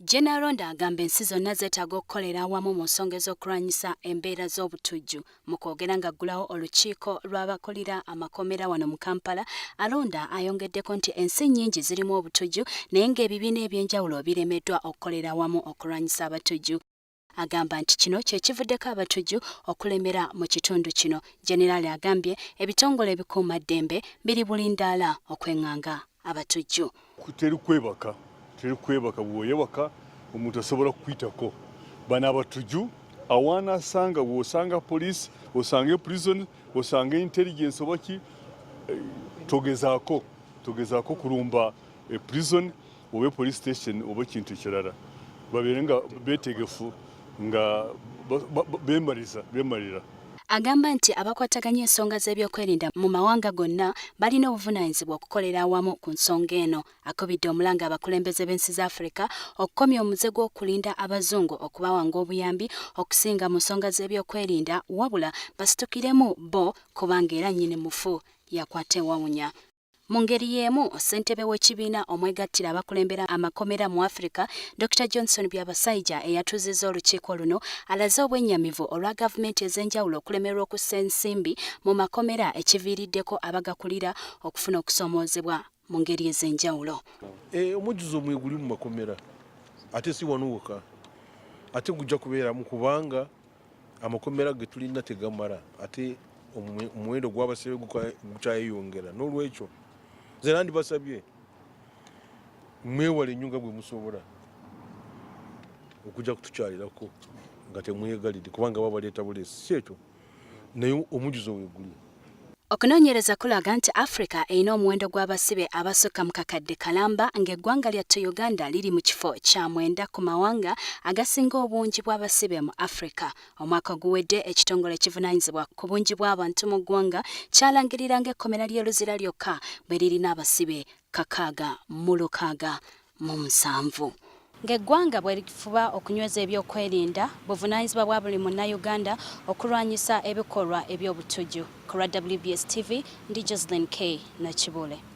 Gen Aronda agamba ensi zonna zeetaaga okukolera awamu mu nsonga ez'okulwanyisa embeera z'obutujju. Mu kwogera ng'aggulawo olukiiko lw'abakulira amakomera wano mu Kampala, Aronda ayongeddeko nti ensi nnyingi zirimu obutujju naye ng'ebibiina eby'enjawulo biremeddwa okukolera awamu okulwanyisa abatujju. Agamba nti kino kye kivuddeko abatujju okulemera mu kitundu kino. Jenerali agambye ebitongole ebikuumaddembe biri bulindaala okweŋŋanga abatujju. Teri kwebaka bw'oyebaka omuntu asobola kukuyitako. Bano abatujju awaana asanga w'osanga police, osanga prison, osanga intelligence oba ki, togezaako kulumba prison oba police station oba ekintu kirala. Babeere nga beetegefu nga beemalira. Agamba nti abakwataganya ensonga z'eby'okwerinda mu mawanga gonna balina obuvunaanyizibwa okukolera awamu ku nsonga eno. Akubidde omulanga abakulembeze b'ensi za Afrika okukomya omuze gw'okulinda abazungu okubawanga obuyambi okusinga mu nsonga z'eby'okwerinda, wabula basitukiremu bo kubanga era nnyini mufu yakwata ewawunya. Mu ngeri y'emu, ssentebe w'ekibiina omwegattira abakulembera amakomera mu Afrika, Dr. Johnson Byabasaija eyatuuzizza olukiiko luno, alaze obwennyamivu olwa gavumenti ez'enjawulo okulemerwa okussa ensimbi mu makomera ekiviiriddeko abagakulira okufuna okusoomoozebwa mu ngeri ez'enjawulo. Omujjuzo omwe guli mu makomera ate si wano wokka, ate gujja kubeeramu kubanga amakomera ge tulina tegamala, ate omuwendo gw'abasibe gukyayeyongera. N'olwekyo nze nandibasabye mwewale ennyo nga bwe musobola okujja kutukyalirako nga temwegalidde kubanga babaleeta buleesi, si ekyo naye omujjuzo we guli. Okunoonyereza kulaga nti Afrika erina omuwendo gw'abasibe abasukka mu kakadde kalamba ng'eggwanga lyattu Uganda liri mu kifo kya 9 ku mawanga agasinga obungi bw'abasibe mu Afrika. Omwaka oguwedde ekitongole ekivunaanyizibwa ku bungi bw'abantu mu ggwanga kyalangirira ng'ekkomera ly'e Luzira lyokka bwe lirina abasibe 667. Ng'eggwanga bwe lifuba okunyweza eby'okwerinda, buvunaanyizibwa bwa buli munnayuganda okulwanyisa ebikolwa eby'obutujju. Ku lwa WBS TV, ndi Jocelyn K. Nakibule.